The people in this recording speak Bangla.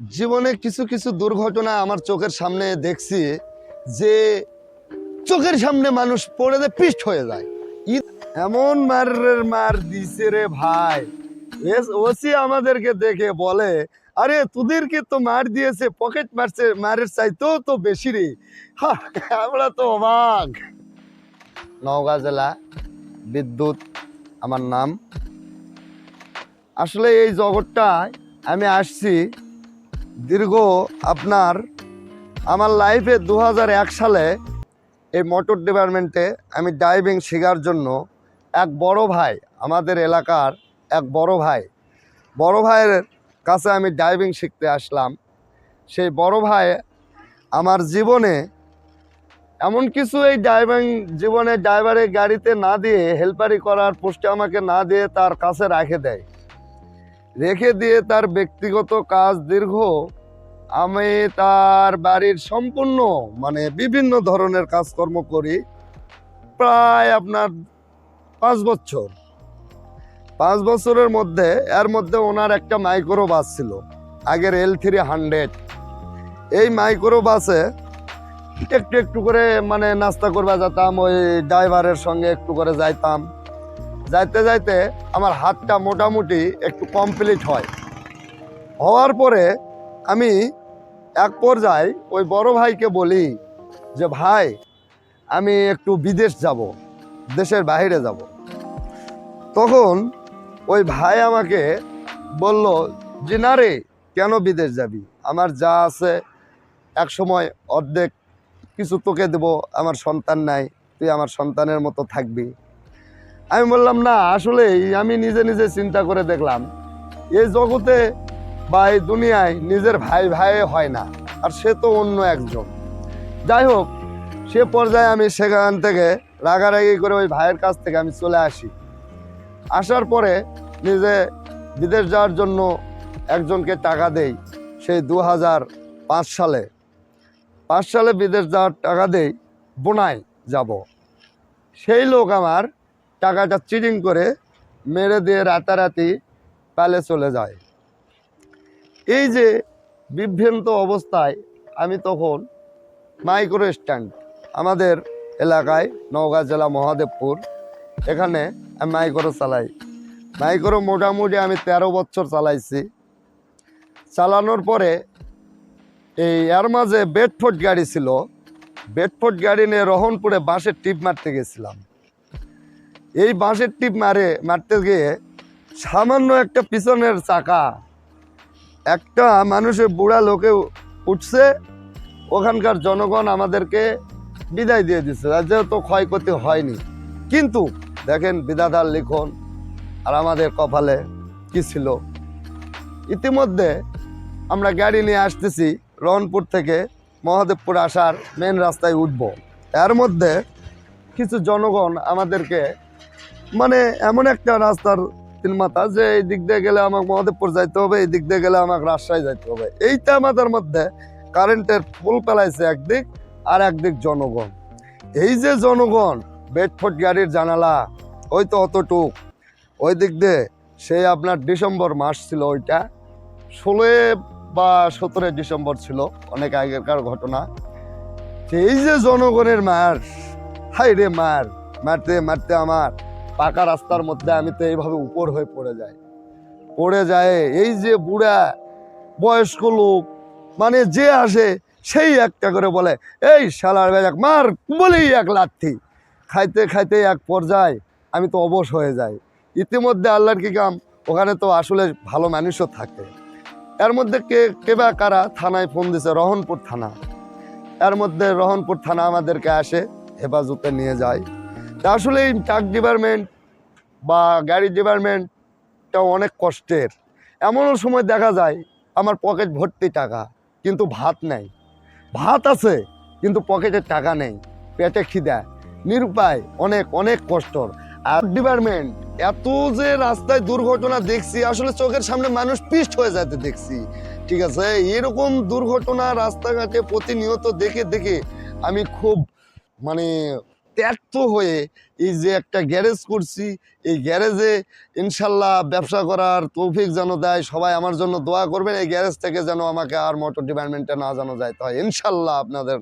জীবনে কিছু কিছু দুর্ঘটনা আমার চোখের সামনে দেখছি যে চোখের সামনে মানুষ পড়ে যায় পিষ্ট হয়ে যায়। এমন মার দিছে রে ভাই। ওসি আমাদেরকে দেখে বলে, আরে তোদেরকে তো মার দিয়েছে, পকেট মারছে, মারের চাইতেও তো বেশি রে। আমরা তো অবাক। নওগাঁ জেলা, বিদ্যুৎ আমার নাম। আসলে এই জগৎটায় আমি আসছি দীর্ঘ আমার লাইফে 2001 সালে এই মোটর ডিপার্টমেন্টে আমি ড্রাইভিং শেখার জন্য এক বড় ভাই, আমাদের এলাকার এক বড় ভাইয়ের কাছে আমি ড্রাইভিং শিখতে আসলাম। সেই বড় ভাই আমার জীবনে এমন কিছু এই ড্রাইভারের গাড়িতে না দিয়ে, হেল্পারি করার পোস্টে আমাকে না দিয়ে তার কাছে রেখে দিয়ে তার ব্যক্তিগত কাজ দীর্ঘ আমি তার বাড়ির সম্পূর্ণ বিভিন্ন ধরনের কাজকর্ম করি প্রায় আপনার 5 বছরের মধ্যে। এর মধ্যে ওনার একটা মাইক্রো বাস ছিল, আগের L300। এই মাইক্রো বাসে একটু করে নাস্তা করবা যেতাম, ওই ড্রাইভারের সঙ্গে একটু করে যাইতাম। যাইতে আমার হাতটা মোটামুটি একটু কমপ্লিট হওয়ার পরে আমি এক পর্যায়ে ওই বড় ভাইকে বলি যে ভাই, আমি একটু বিদেশ যাব, দেশের বাইরে যাব। তখন ওই ভাই আমাকে বলল যে না রে, কেন বিদেশ যাবি, আমার যা আছে এক সময় অর্ধেক কিছু তোকে দেব, আমার সন্তান নাই, তুই আমার সন্তানের মতো থাকবি। আমি বললাম না, আসলেই আমি নিজে নিজে চিন্তা করে দেখলাম এই জগতে বা এই দুনিয়ায় নিজের ভাই হয় না, আর সে তো অন্য একজন। যাই হোক, সে পর্যায়ে আমি সেখান থেকে রাগারাগি করে ওই ভাইয়ের কাছ থেকে আমি চলে আসার পরে নিজে বিদেশ যাওয়ার জন্য একজনকে টাকা দেই। সেই 2005 সালে বিদেশ যাওয়ার টাকা দেই, বোনায় যাব। সেই লোক আমার টাকাটা চিটিং করে মেরে দিয়ে রাতারাতি পালে চলে যায়। এই যে বিভ্রান্ত অবস্থায় আমি তখন মাইক্রো স্ট্যান্ড, আমাদের এলাকায় নওগাঁ জেলা মহাদেবপুর, এখানে আমি মাইক্রো চালাই। মাইক্রো মোটামুটি আমি 13 বছর চালাইছি। চালানোর পরে এর মাঝে বেডফোর্ড গাড়ি ছিল, বেডফোর্ড গাড়ি নিয়ে রহনপুরে বাঁশের টিপ মারতে গেছিলাম। এই বাঁশের টিপ মারতে গিয়ে সামান্য একটা পিছনের চাকা একটা মানুষের বুড়া লোকে উঠছে। ওখানকার জনগণ আমাদেরকে বিদায় দিয়ে দিচ্ছে, যেহেতু ক্ষয়ক্ষতি হয়নি। কিন্তু দেখেন বিধাতার লিখন আর আমাদের কপালে কি ছিল। ইতিমধ্যে আমরা গাড়ি নিয়ে আসতেছি, রহনপুর থেকে মহাদেবপুর আসার মেন রাস্তায় উঠব। এর মধ্যে কিছু জনগণ আমাদেরকে এমন একটা রাস্তার তিন মাথা, যে এই দিক দিয়ে গেলে আমাকে মহাদেবপুর যাইতে হবে, এই দিক দিয়ে গেলে আমাকে রাজশাহী যাইতে হবে। এইটা আমাদের মধ্যে কারেন্টের পোল পেলাইছে একদিক, আর একদিক জনগণ। এই যে জনগণ, বেডফোর্ড গাড়ির জানালা ওই তো অতটুক, ওই দিক দিয়ে সেই আপনার ডিসেম্বর মাস ছিল, ওইটা 16 বা 17 ডিসেম্বর ছিল, অনেক আগেকার ঘটনা। এই যে জনগণের মার, হাই রে মারতে মারতে আমার পাকা রাস্তার মধ্যে আমি তো এইভাবে উপর হয়ে পড়ে যায়। এই যে বুড়া বয়স্ক লোক যে আসে সেই একটা করে বলে, এই শালার বেজাক মার, বলেই এক লাথি খাইতে এক পর্যায়ে আমি তো অবশ হয়ে যাই। ইতিমধ্যে আল্লাহর কি কাম, ওখানে তো আসলে ভালো মানুষও থাকে। এর মধ্যে কে বা কারা থানায় ফোন দিছে, রহনপুর থানা। এর মধ্যে রহনপুর থানা আমাদেরকে আসে, হেফাজতে নিয়ে যায়। তা আসলে এই ট্রাক ডিপার্টমেন্ট বা গাড়ি ডিপার্টমেন্টটা অনেক কষ্টের। এমনও সময় দেখা যায় আমার পকেট ভর্তি টাকা, কিন্তু ভাত নেই। ভাত আছে কিন্তু পকেটে টাকা নেই, পেটে খিদা, নিরুপায়, অনেক কষ্টর। আর ডিপার্টমেন্ট এত যে রাস্তায় দুর্ঘটনা দেখছি, আসলে চোখের সামনে মানুষ পিষ্ট হয়ে যেতে দেখছি। ঠিক আছে, এরকম দুর্ঘটনা রাস্তাঘাটে প্রতিনিয়ত দেখে আমি খুব ত্যক্ত হয়ে এই যে একটা গ্যারেজ করছি, এই গ্যারেজে ইনশাল্লাহ ব্যবসা করার তৌফিক যেন দেয়। সবাই আমার জন্য দোয়া করবেন, এই গ্যারেজ থেকে যেন আমাকে আর মোটর ডিপার্টমেন্টে না যেন যাইতে হয়। ইনশাল্লাহ আপনাদের